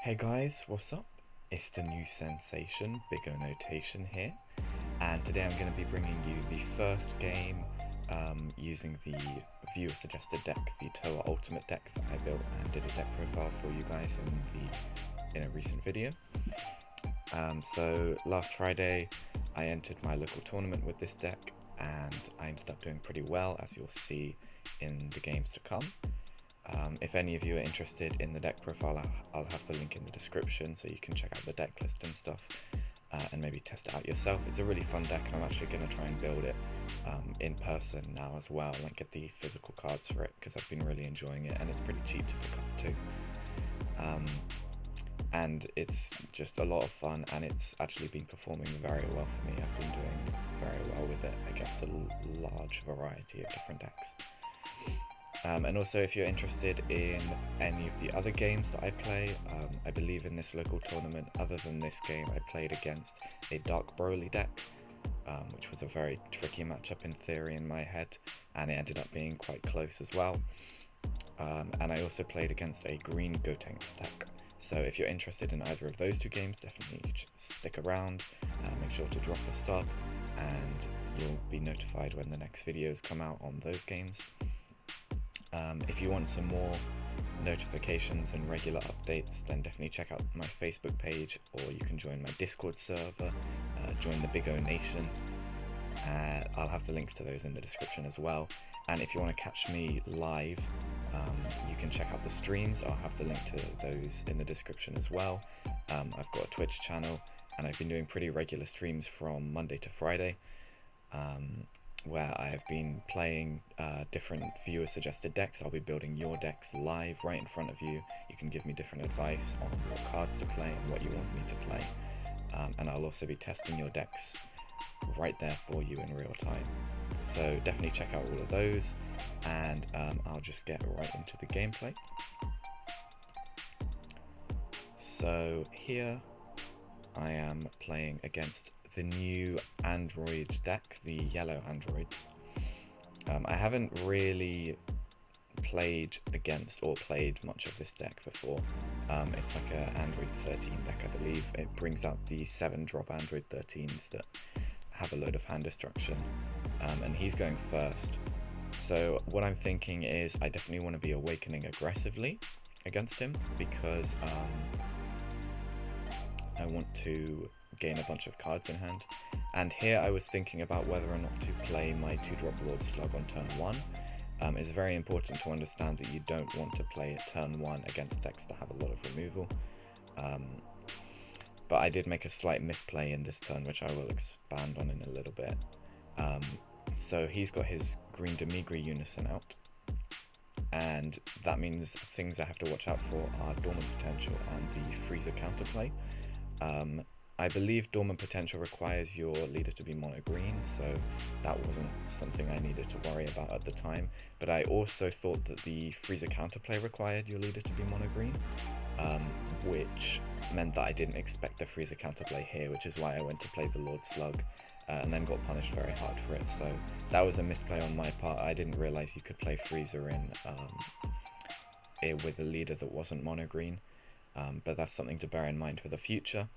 Hey guys, what's up? It's the new sensation, Big O Notation here, and today I'm going to be bringing you the first game using the viewer suggested deck, the Towa Ultimate deck that I built and did a deck profile for you guys in a recent video. So last Friday I entered my local tournament with this deck and I ended up doing pretty well, as you'll see in the games to come. If any of you are interested in the deck profile, I'll have the link in the description so you can check out the deck list and stuff and maybe test it out yourself. It's a really fun deck and I'm actually going to try and build it in person now as well, like get the physical cards for it because I've been really enjoying it and it's pretty cheap to pick up too. And it's just a lot of fun and it's actually been performing very well for me. I've been doing very well with it against a large variety of different decks. And also, if you're interested in any of the other games that I play, I believe in this local tournament, other than this game, I played against a Dark Broly deck, which was a very tricky matchup in theory in my head, and it ended up being quite close as well. And I also played against a green Gotenks deck. So if you're interested in either of those two games, definitely stick around, make sure to drop a sub, and you'll be notified when the next videos come out on those games. If you want some more notifications and regular updates, then definitely check out my Facebook page, or you can join my Discord server, join the Big O Nation. I'll have the links to those in the description as well. And if you want to catch me live, you can check out the streams. I'll have the link to those in the description as well. I've got a Twitch channel and I've been doing pretty regular streams from Monday to Friday. Where I have been playing different viewer suggested decks. I'll be building your decks live right in front of you. You can give me different advice on what cards to play and what you want me to play. And I'll also be testing your decks right there for you in real time. So definitely check out all of those, and I'll just get right into the gameplay. So here I am playing against the new Android deck, the yellow Androids. I haven't really played against or played much of this deck before. It's like a Android 13 deck, I believe. It brings out the 7-drop Android 13s that have a load of hand destruction, and he's going first. So what I'm thinking is I definitely want to be awakening aggressively against him because I want to gain a bunch of cards in hand. And here I was thinking about whether or not to play my 2-drop Lord Slug on turn 1. It's very important to understand that you don't want to play it turn 1 against decks that have a lot of removal. But I did make a slight misplay in this turn, which I will expand on in a little bit. So he's got his green Demigri Unison out. And that means things I have to watch out for are Dormant Potential and the Freezer counterplay. I believe Dormant Potential requires your leader to be mono green, so that wasn't something I needed to worry about at the time. But I also thought that the Freezer counterplay required your leader to be mono green, which meant that I didn't expect the Freezer counterplay here, which is why I went to play the Lord Slug and then got punished very hard for it. So that was a misplay on my part. I didn't realize you could play Freezer in with a leader that wasn't mono green, but that's something to bear in mind for the future.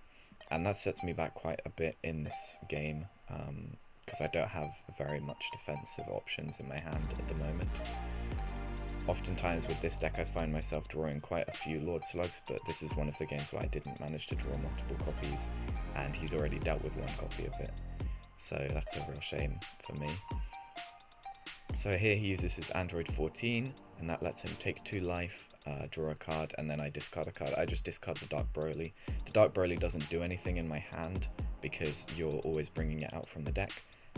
And that sets me back quite a bit in this game, because I don't have very much defensive options in my hand at the moment. Oftentimes with this deck I find myself drawing quite a few Lord Slugs, but this is one of the games where I didn't manage to draw multiple copies, and he's already dealt with one copy of it. So that's a real shame for me. So here he uses his Android 14, and that lets him take 2 life, draw a card, and then I discard a card. I just discard the Dark Broly. The Dark Broly doesn't do anything in my hand because you're always bringing it out from the deck,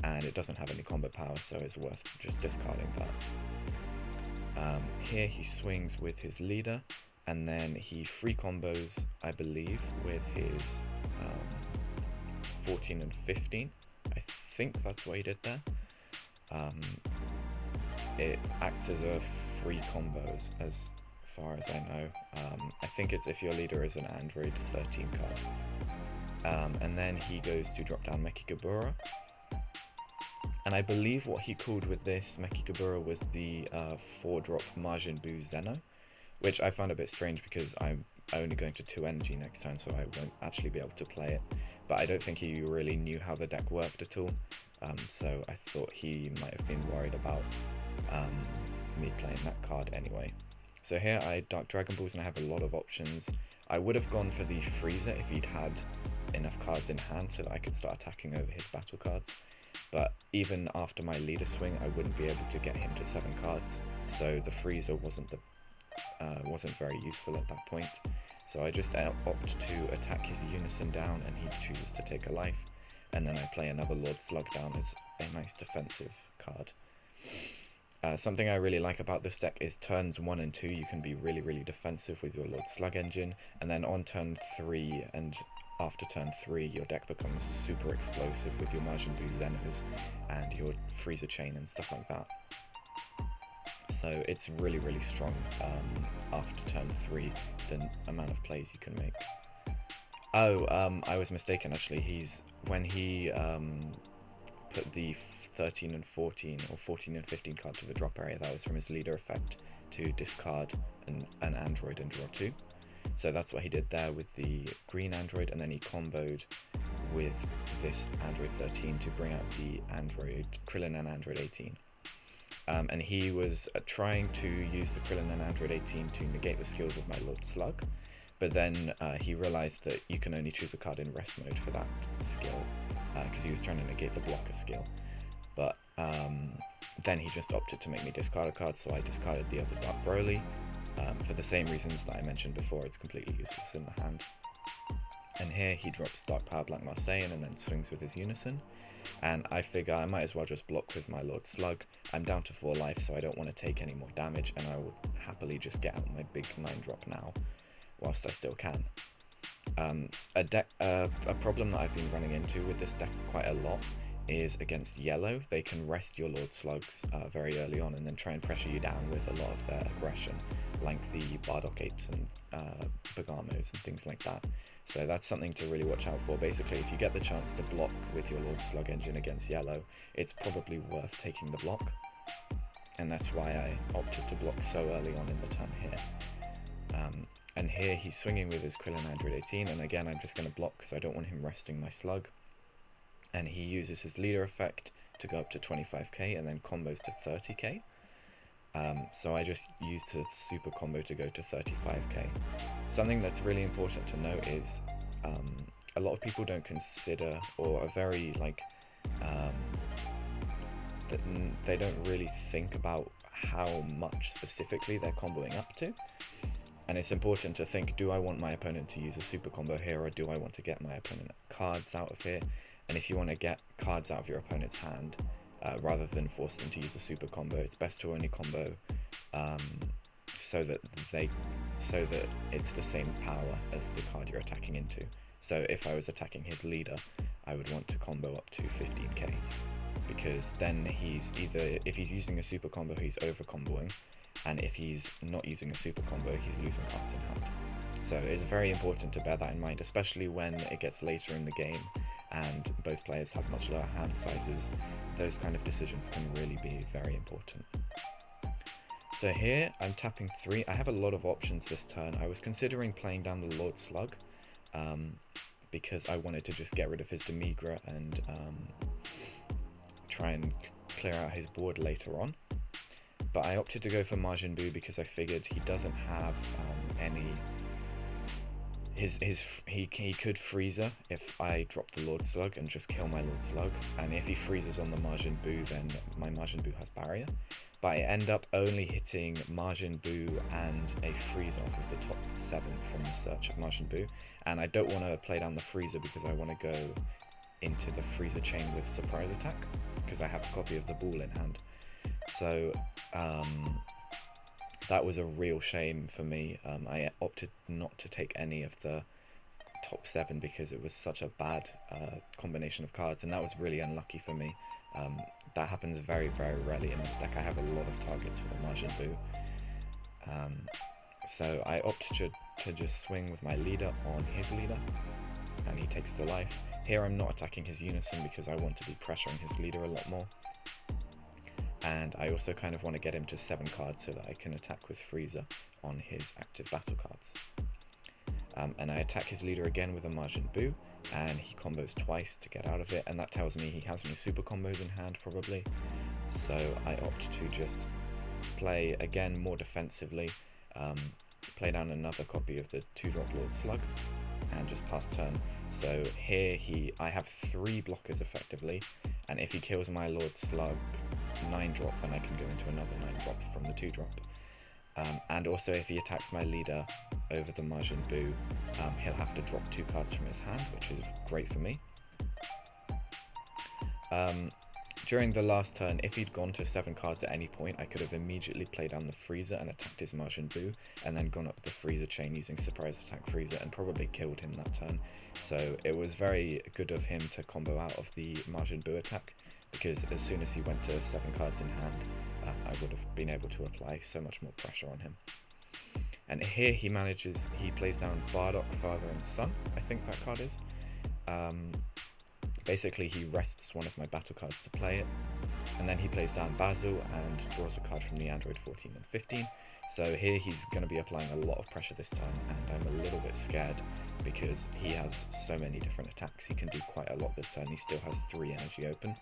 and it doesn't have any combat power, so it's worth just discarding that. Here he swings with his leader, and then he free combos, I believe, with his 14 and 15. I think that's what he did there. It acts as a free combos as far as I know. I think it's if your leader is an Android 13 card. And then he goes to drop down Mechikabura. And I believe what he called with this Mechikabura was the 4-drop Majin Buu Zeno, which I found a bit strange because I only going to 2 energy next turn, so I won't actually be able to play it. But I don't think he really knew how the deck worked at all, so I thought he might have been worried about me playing that card anyway. So here I Dark Dragon Balls and I have a lot of options. I would have gone for the Freezer if he'd had enough cards in hand so that I could start attacking over his battle cards. But even after my leader swing, I wouldn't be able to get him to 7 cards. So the Freezer wasn't very useful at that point. So I just opt to attack his Unison down, and he chooses to take a life. And then I play another Lord Slug down as a nice defensive card. Something I really like about this deck is turns 1 and 2 you can be really, really defensive with your Lord Slug engine, and then on turn 3 and after turn 3 your deck becomes super explosive with your Majin Buu Zenos and your Freezer Chain and stuff like that. So it's really, really strong after turn 3, the amount of plays you can make. I was mistaken actually. When he put the 13 and 14 or 14 and 15 card to the drop area, that was from his leader effect to discard an android and draw 2. So that's what he did there with the green android, and then he comboed with this android 13 to bring out the android Krillin and android 18. And he was trying to use the Krillin and android 18 to negate the skills of my Lord Slug, but then he realized that you can only choose a card in rest mode for that skill, because he was trying to negate the blocker skill. But then he just opted to make me discard a card, so I discarded the other Dark Broly. For the same reasons that I mentioned before, it's completely useless in the hand. And here he drops Dark Power Black Marseillan and then swings with his Unison. And I figure I might as well just block with my Lord Slug. I'm down to 4 life, so I don't want to take any more damage, and I will happily just get out my big 9-drop now, whilst I still can. A problem that I've been running into with this deck quite a lot is against yellow. They can rest your Lord Slugs very early on and then try and pressure you down with a lot of their aggression, like the Bardock Apes and Bergamos and things like that. So that's something to really watch out for. Basically, if you get the chance to block with your Lord Slug engine against yellow, it's probably worth taking the block. And that's why I opted to block so early on in the turn here. And here he's swinging with his Krillin Android 18, and again I'm just going to block because I don't want him resting my Slug. And he uses his leader effect to go up to 25k and then combos to 30k. So I just used his super combo to go to 35k. Something that's really important to note is a lot of people don't consider, or are very they don't really think about how much specifically they're comboing up to. And it's important to think, do I want my opponent to use a super combo here, or do I want to get my opponent cards out of here? And if you want to get cards out of your opponent's hand, rather than force them to use a super combo, it's best to only combo so that it's the same power as the card you're attacking into. So if I was attacking his leader, I would want to combo up to 15k, because then if he's using a super combo, he's over comboing, and if he's not using a super combo, he's losing cards in hand. So it's very important to bear that in mind, especially when it gets later in the game and both players have much lower hand sizes. Those kind of decisions can really be very important. So here I'm tapping 3. I have a lot of options this turn. I was considering playing down the Lord Slug because I wanted to just get rid of his Demigra and try and clear out his board later on. But I opted to go for Majin Buu because I figured he doesn't have any... He could Freezer if I drop the Lord Slug and just kill my Lord Slug, and if he freezes on the Majin Buu, then my Majin Buu has barrier. But I end up only hitting Majin Buu and a freeze off of the top 7 from the Search of Majin Buu, and I don't want to play down the Freezer because I want to go into the Freezer chain with Surprise Attack, because I have a copy of the Ball in hand. So that was a real shame for me. I opted not to take any of the top 7 because it was such a bad combination of cards, and that was really unlucky for me. That happens very, very rarely in this deck. I have a lot of targets for the Majin Buu. So I opted to just swing with my leader on his leader, and he takes the life. Here I'm not attacking his Unison because I want to be pressuring his leader a lot more. And I also kind of want to get him to 7 cards so that I can attack with Freezer on his active battle cards. and I attack his leader again with a Majin Buu, and he combos twice to get out of it, and that tells me he has any super combos in hand probably, so I opt to just play again more defensively, play down another copy of the 2-drop Lord Slug, and just pass turn. So here I have 3 blockers effectively, and if he kills my Lord Slug 9-drop, then I can go into another 9-drop from the 2-drop. And also if he attacks my leader over the Majin Buu, he'll have to drop 2 cards from his hand, which is great for me. During the last turn, if he'd gone to 7 cards at any point, I could have immediately played down the Frieza and attacked his Majin Buu, and then gone up the Frieza chain using surprise attack Frieza and probably killed him that turn. So it was very good of him to combo out of the Majin Buu attack, because as soon as he went to 7 cards in hand, I would have been able to apply so much more pressure on him. And here he plays down Bardock, Father and Son, I think that card is. Basically he rests one of my battle cards to play it, and then he plays down Basil and draws a card from the Android 14 and 15. So here he's going to be applying a lot of pressure this turn, and I'm a little bit scared because he has so many different attacks. He can do quite a lot this turn. He still has 3 energy open.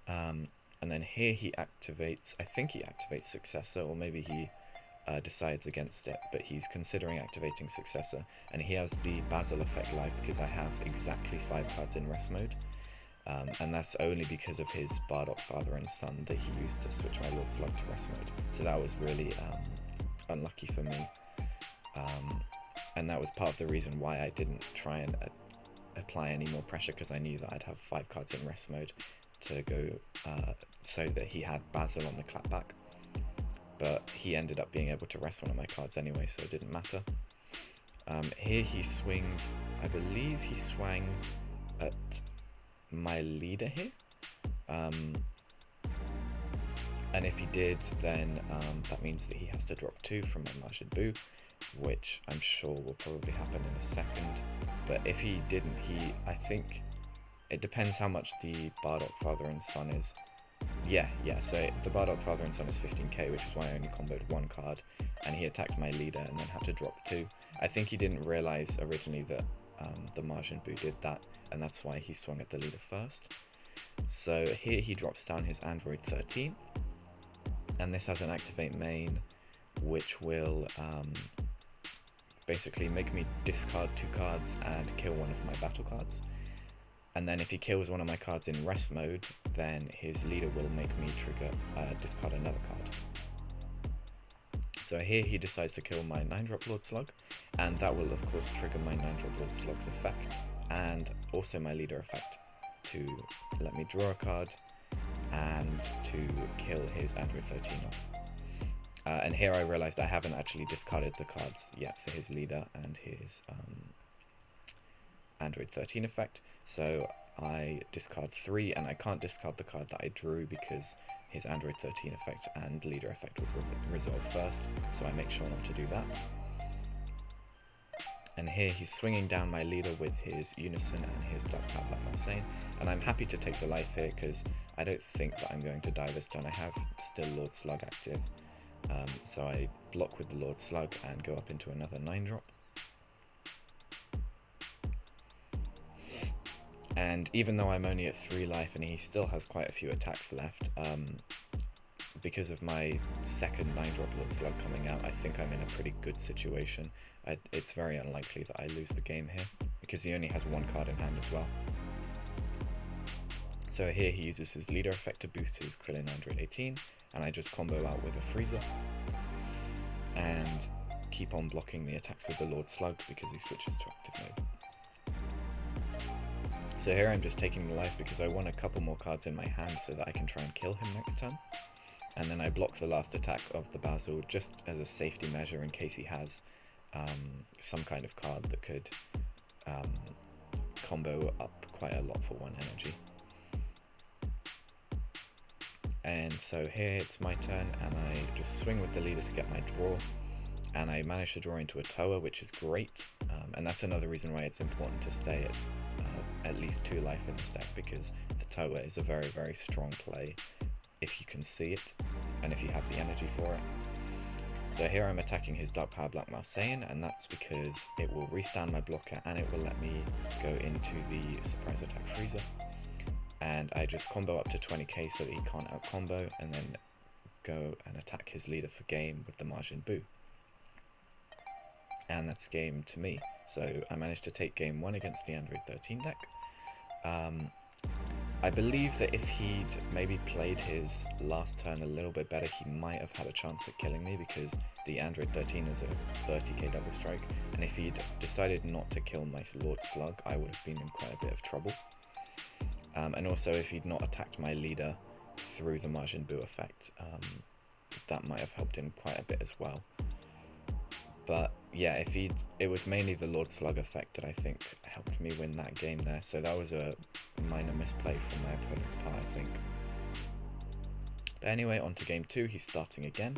And then here he activates, I think he activates Successor, or maybe he decides against it, but he's considering activating Successor, and he has the Basil effect live because I have exactly 5 cards in rest mode, and that's only because of his Bardock, Father and Son that he used to switch my Lord Slug to rest mode. So that was really unlucky for me, and that was part of the reason why I didn't try and apply any more pressure, because I knew that I'd have 5 cards in rest mode to go so that he had Basil on the clapback. But he ended up being able to rest one of my cards anyway, so it didn't matter. Here he swings, I believe he swung at my leader here. And if he did, then that means that he has to drop 2 from my Majin Buu, which I'm sure will probably happen in a second. But if he didn't, I think it depends how much the Bardock, Father and Son is. Yeah, so the Bardock, Father and Son is 15k, which is why I only comboed 1 card, and he attacked my leader and then had to drop 2. I think he didn't realise originally that the Majin Buu did that, and that's why he swung at the leader first. So here he drops down his Android 13, and this has an activate main, which will basically make me discard 2 cards and kill one of my battle cards. And then if he kills one of my cards in rest mode, then his leader will make me discard another card. So here he decides to kill my 9-drop Lord Slug, and that will of course trigger my 9-drop Lord Slug's effect, and also my leader effect, to let me draw a card and to kill his Android 13 off. And here I realised I haven't actually discarded the cards yet for his leader and his Android 13 effect, so I discard 3, and I can't discard the card that I drew because his Android 13 effect and leader effect would resolve first, so I make sure not to do that. And here he's swinging down my leader with his Unison and his Dark Power Black Marseille, and I'm happy to take the life here because I don't think that I'm going to die this turn. I have still Lord Slug active, so I block with the Lord Slug and go up into another 9-drop. And even though I'm only at 3 life and he still has quite a few attacks left, because of my second 9-drop Lord Slug coming out, I think I'm in a pretty good situation. It's very unlikely that I lose the game here, because he only has 1 card in hand as well. So here he uses his leader effect to boost his Krillin Android 18, and I just combo out with a Frieza, and keep on blocking the attacks with the Lord Slug because he switches to active mode. So here I'm just taking the life because I want a couple more cards in my hand so that I can try and kill him next turn. And then I block the last attack of the Basil just as a safety measure in case he has some kind of card that could combo up quite a lot for 1 energy. And so here it's my turn, and I just swing with the leader to get my draw, and I manage to draw into a Towa, which is great, and that's another reason why it's important to stay at least 2 life in this deck, because the Towa is a very, very strong play if you can see it and if you have the energy for it. So here I'm attacking his Dark Power Black Marseillan, and that's because it will restand my blocker and it will let me go into the surprise attack freezer. And I just combo up to 20k so that he can't out combo, and then go and attack his leader for game with the Majin Buu. And that's game to me. So I managed to take game 1 against the Android 13 deck. I believe that if he'd maybe played his last turn a little bit better, he might have had a chance at killing me, because the Android 13 is a 30k double strike, and if he'd decided not to kill my Lord Slug, I would have been in quite a bit of trouble. And also, if he'd not attacked my leader through the Majin Buu effect, that might have helped him quite a bit as well. But yeah, it was mainly the Lord Slug effect that I think helped me win that game there. So that was a minor misplay from my opponent's part, I think. But anyway, on to game 2. He's starting again.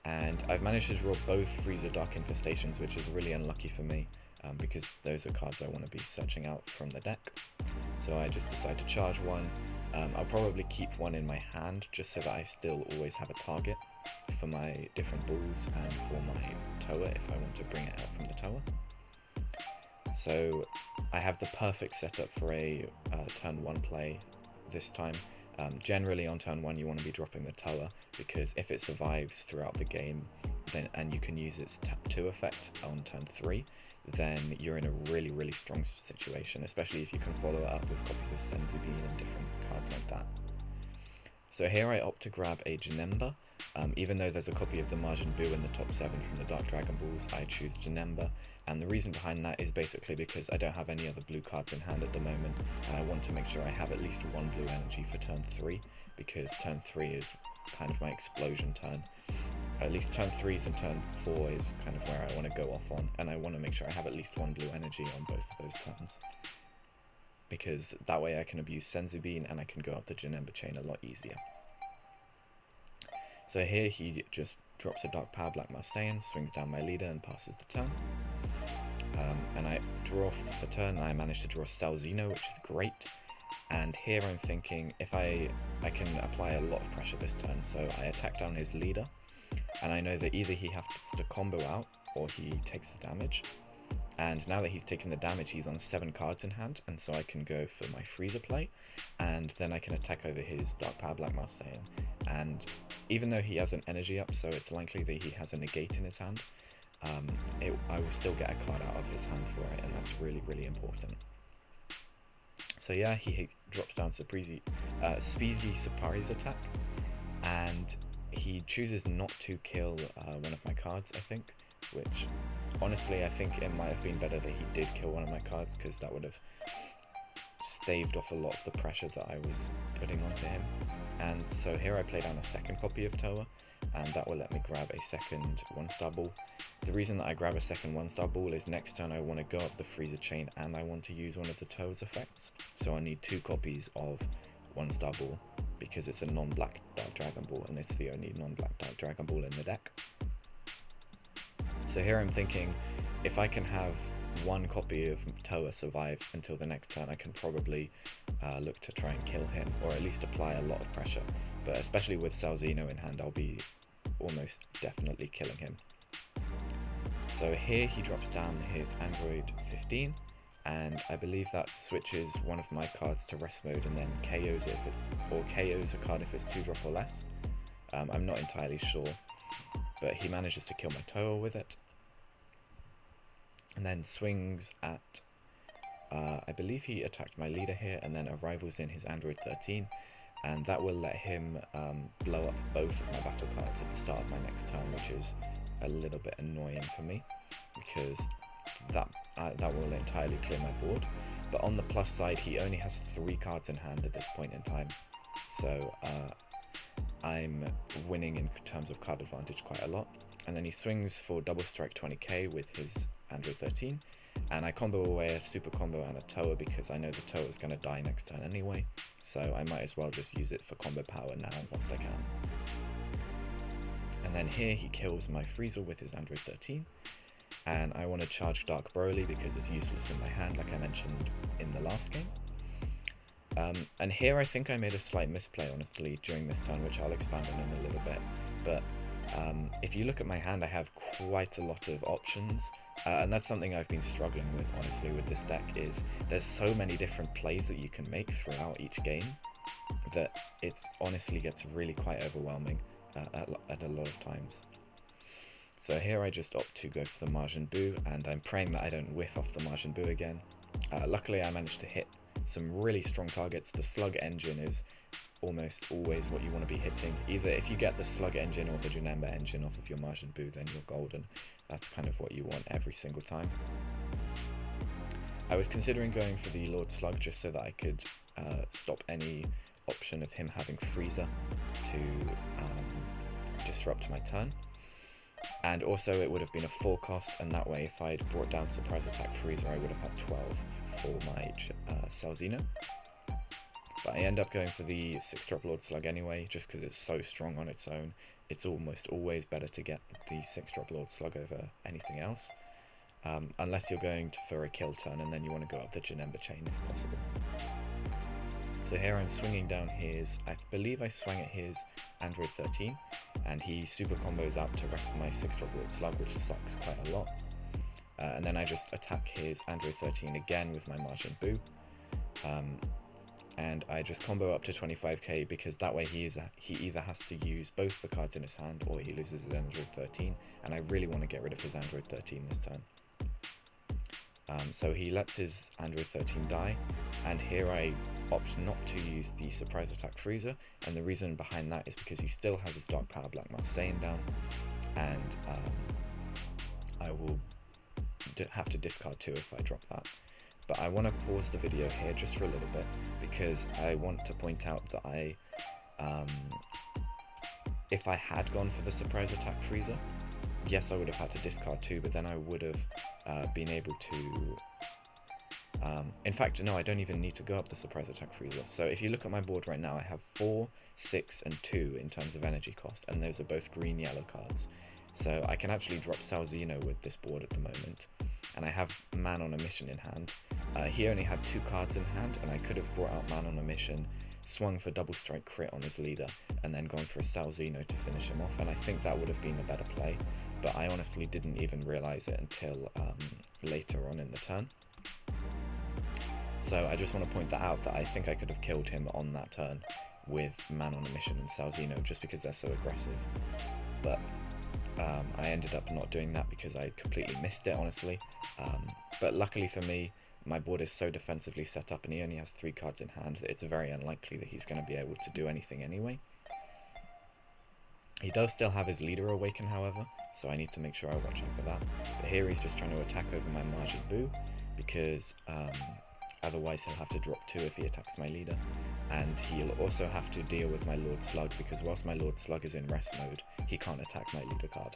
And I've managed to draw both Freezer Dark Infestations, which is really unlucky for me, because those are cards I want to be searching out from the deck. So I just decide to charge one. I'll probably keep one in my hand, just so that I still always have a target for my different balls and for my Towa if I want to bring it out from the Towa. So I have the perfect setup for a turn 1 play this time. Generally on turn 1 you want to be dropping the Towa, because if it survives throughout the game and you can use its tap 2 effect on turn 3, then you're in a really strong situation, especially if you can follow it up with copies of Senzu Bean and different cards like that. So here I opt to grab a Janemba. Even though there's a copy of the Majin Buu in the top 7 from the Dark Dragon Balls, I choose Janemba, and the reason behind that is basically because I don't have any other blue cards in hand at the moment, and I want to make sure I have at least one blue energy for turn 3, because turn 3 is kind of my explosion turn. At least turn 3s and turn 4 is kind of where I want to go off on, and I want to make sure I have at least one blue energy on both of those turns, because that way I can abuse Senzu Bean and I can go up the Janemba chain a lot easier. So here he just drops a Dark Power Black Marseillan, swings down my leader and passes the turn. And I draw for turn. I managed to draw Salzino, which is great. And here I'm thinking if I can apply a lot of pressure this turn. So I attack down his leader, and I know that either he has to combo out or he takes the damage. And now that he's taken the damage, he's on 7 cards in hand, and so I can go for my Freezer play, and then I can attack over his Dark Power Black Marseillan. And even though he has an energy up, so it's likely that he has a negate in his hand, I will still get a card out of his hand for it, and that's really important. So yeah, he drops down Speedy Surprise Attack, and he chooses not to kill one of my cards, I think, which honestly I think it might have been better that he did kill one of my cards, because that would have staved off a lot of the pressure that I was putting onto him. And so here I play down a second copy of Towa, and that will let me grab a second 1-star ball. The reason that I grab a second 1-star ball is next turn I want to go up the Freezer chain and I want to use one of the Towa's effects, so I need 2 copies of 1-star ball, because it's a non-black Dark Dragon Ball and it's the only non-black Dark Dragon Ball in the deck. So here I'm thinking, if I can have 1 copy of Towa survive until the next turn, I can probably look to try and kill him, or at least apply a lot of pressure. But especially with Salzino in hand, I'll be almost definitely killing him. So here he drops down his Android 15, and I believe that switches one of my cards to rest mode and then KOs it KOs a card if it's 2-drop or less. I'm not entirely sure, but he manages to kill my Towa with it. And then swings at, I believe he attacked my leader here, and then arrivals in his Android 13, and that will let him blow up both of my battle cards at the start of my next turn, which is a little bit annoying for me, because that will entirely clear my board. But on the plus side, he only has 3 cards in hand at this point in time, so I'm winning in terms of card advantage quite a lot. And then he swings for double strike 20k with his Android 13, and I combo away a super combo and a Towa, because I know the Towa is going to die next turn anyway, so I might as well just use it for combo power now whilst I can. And then here he kills my Freezer with his Android 13, and I want to charge Dark Broly because it's useless in my hand, like I mentioned in the last game. And here I think I made a slight misplay, honestly, during this turn, which I'll expand on in a little bit, but If you look at my hand, I have quite a lot of options, and that's something I've been struggling with, honestly, with this deck, is there's so many different plays that you can make throughout each game that it honestly gets really quite overwhelming at a lot of times. So here I just opt to go for the Majin Buu, and I'm praying that I don't whiff off the Majin Buu again. Luckily I managed to hit some really strong targets. The Slug Engine is almost always what you want to be hitting. Either if you get the Slug Engine or the Janemba Engine off of your Majin Buu, then you're golden. That's kind of what you want every single time. I was considering going for the Lord Slug just so that I could stop any option of him having Freezer to disrupt my turn. And also it would have been a 4 cost, and that way if I'd brought down Surprise Attack Freezer I would have had 12 for my Salzino. But I end up going for the 6-drop Lord Slug anyway, just because it's so strong on its own. It's almost always better to get the 6-drop Lord Slug over anything else. Unless you're going for a kill turn and then you want to go up the Janemba chain if possible. So here I'm swinging down his, I believe I swung at his Android 13, and he super combos out to rest my 6-drop Lord Slug, which sucks quite a lot. And then I just attack his Android 13 again with my Majin Buu. And I just combo up to 25k, because that way he either has to use both the cards in his hand or he loses his Android 13, and I really want to get rid of his Android 13 this turn. So he lets his Android 13 die, and here I opt not to use the Surprise Attack Freezer, and the reason behind that is because he still has his Dark Power Black Marseille down, and I will have to discard 2 if I drop that. But I want to pause the video here just for a little bit, because I want to point out that if I had gone for the Surprise Attack Freezer, yes, I would have had to discard 2, but then I would have been able to... in fact, no, I don't even need to go up the Surprise Attack Freezer. So if you look at my board right now, I have 4, 6, and 2 in terms of energy cost, and those are both green-yellow cards. So I can actually drop Salzino with this board at the moment, and I have Man on a Mission in hand. He only had 2 cards in hand, and I could have brought out Man on a Mission, swung for double strike crit on his leader, and then gone for a Salzino to finish him off, and I think that would have been a better play, but I honestly didn't even realise it until later on in the turn. So I just want to point that out, that I think I could have killed him on that turn with Man on a Mission and Salzino, just because they're so aggressive. But I ended up not doing that because I completely missed it, honestly. But luckily for me, my board is so defensively set up and he only has 3 cards in hand that it's very unlikely that he's going to be able to do anything anyway. He does still have his leader awaken, however, so I need to make sure I watch out for that. But here he's just trying to attack over my Majin Buu, because otherwise he'll have to drop 2 if he attacks my leader. And he'll also have to deal with my Lord Slug, because whilst my Lord Slug is in rest mode, he can't attack my leader card.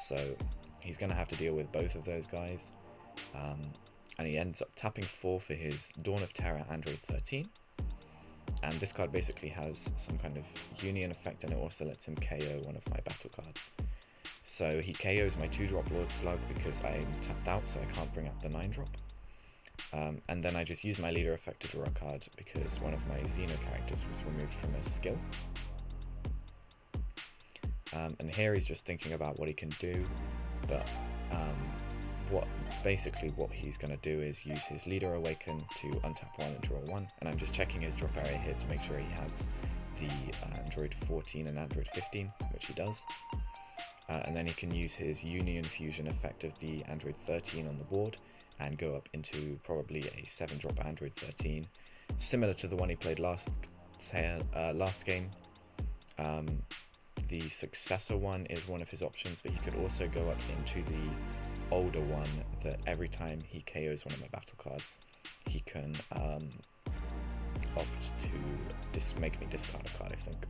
So he's going to have to deal with both of those guys. And he ends up tapping 4 for his Dawn of Terror Android 13. And this card basically has some kind of Union effect, and it also lets him KO one of my battle cards. So he KOs my 2-drop Lord Slug because I am tapped out, so I can't bring up the 9-drop. And then I just use my leader effect to draw a card because one of my Xeno characters was removed from a skill. And here he's just thinking about what he can do, but what he's going to do is use his leader awaken to untap 1 and draw 1, and I'm just checking his drop area here to make sure he has the Android 14 and Android 15, which he does. And then he can use his Union Fusion effect of the Android 13 on the board and go up into probably a 7-drop Android 13, similar to the one he played last game. The successor one is one of his options, but he could also go up into the older one that every time he KOs one of my battle cards, he can opt to make me discard a card, I think.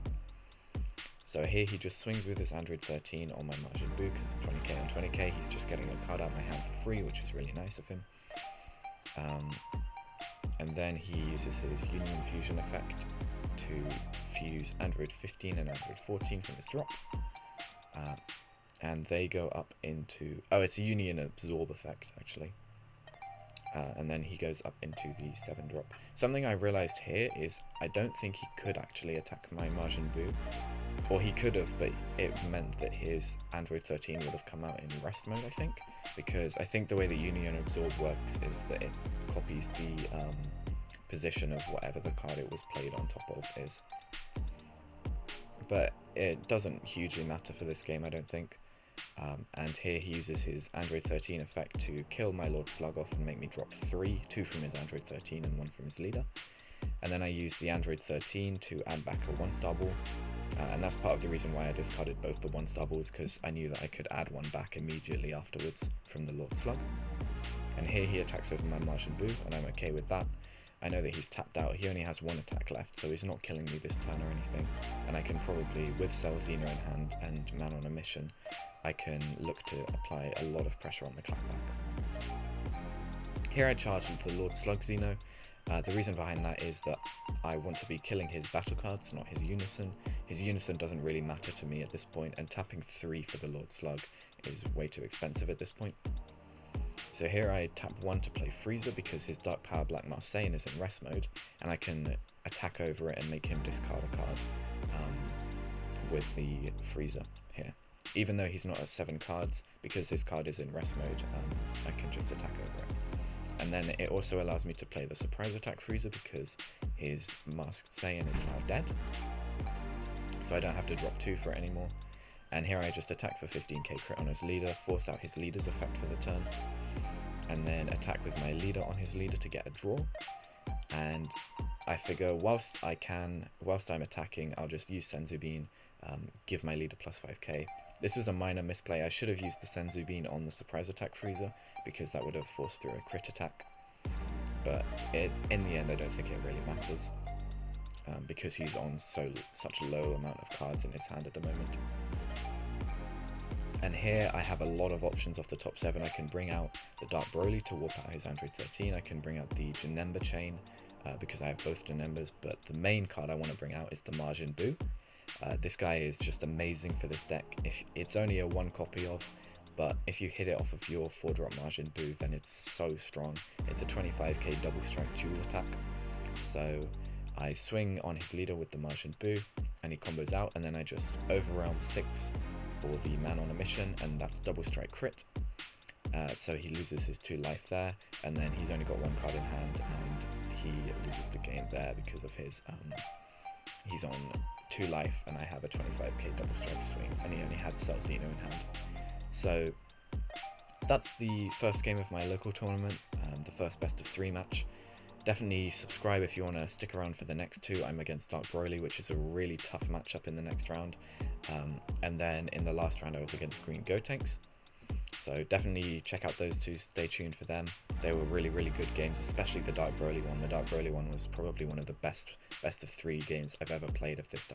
So here he just swings with his Android 13 on my Majin Buu because it's 20k on 20k. He's just getting a card out of my hand for free, which is really nice of him. And then he uses his Union Fusion effect to fuse Android 15 and Android 14 from his drop. And they go up into... Oh, it's a Union Absorb effect, actually. And then he goes up into the 7-drop. Something I realized here is I don't think he could actually attack my Majin Buu Or he could have, but it meant that his Android 13 would have come out in rest mode, I think, because I think the way that Union Absorb works is that it copies the position of whatever the card it was played on top of is. But it doesn't hugely matter for this game, I don't think. And here he uses his Android 13 effect to kill my Lord Slug off and make me drop 3, 2 from his Android 13 and 1 from his leader. And then I use the Android 13 to add back a 1-star ball. And that's part of the reason why I discarded both the 1-star balls, because I knew that I could add one back immediately afterwards from the Lord Slug. And here he attacks over my Martian Boo, and I'm okay with that. I know that he's tapped out, he only has 1 attack left, so he's not killing me this turn or anything. And I can probably, with Selzina in hand and Man on a Mission, I can look to apply a lot of pressure on the clapback. Here I charge with the Lord Slug Xeno. The reason behind that is that I want to be killing his battle cards, not his Unison. His Unison doesn't really matter to me at this point, and tapping 3 for the Lord Slug is way too expensive at this point. So here I tap 1 to play Freezer because his Dark Power Black Marseille is in rest mode, and I can attack over it and make him discard a card with the Freezer here. Even though he's not at 7 cards, because his card is in rest mode, I can just attack over it. And then it also allows me to play the Surprise Attack Freezer because his Masked Saiyan is now dead. So I don't have to drop 2 for it anymore. And here I just attack for 15k crit on his leader, force out his leader's effect for the turn, and then attack with my leader on his leader to get a draw. And I figure whilst I'm attacking, I'll just use Senzu Bean, give my leader plus 5k. This was a minor misplay. I should have used the Senzu Bean on the Surprise Attack Freezer, because that would have forced through a crit attack. But in the end, I don't think it really matters, because he's on such a low amount of cards in his hand at the moment. And here I have a lot of options off the top 7. I can bring out the Dark Broly to warp out his Android 13. I can bring out the Janemba chain, because I have both Janembas, but the main card I want to bring out is the Margin Buu. This guy is just amazing for this deck. If it's only a 1 copy of, but if you hit it off of your 4-drop Margin Buu, then it's so strong. It's a 25k double strike dual attack. So I swing on his leader with the Margin Buu, and he combos out, and then I just overwhelm 6 for the Man on a Mission, and that's double strike crit. So he loses his 2 life there, and then he's only got 1 card in hand, and he loses the game there because of his he's on 2 life, and I have a 25k double strike swing, and he only had Selzino in hand. So that's the first game of my local tournament, the first best of 3 match. Definitely subscribe if you want to stick around for the next 2. I'm against Dark Broly, which is a really tough matchup in the next round. And then in the last round I was against Green Gotenks. So definitely check out those 2, stay tuned for them. They were really, really good games, especially the Dark Broly one. The Dark Broly one was probably one of the best of 3 games I've ever played of this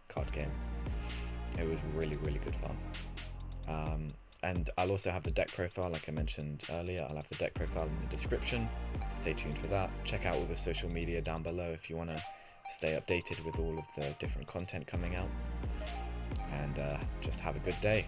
card game. It was really, really good fun. And I'll also have the deck profile, like I mentioned earlier. I'll have the deck profile in the description. Stay tuned for that. Check out all the social media down below if you want to stay updated with all of the different content coming out. And just have a good day.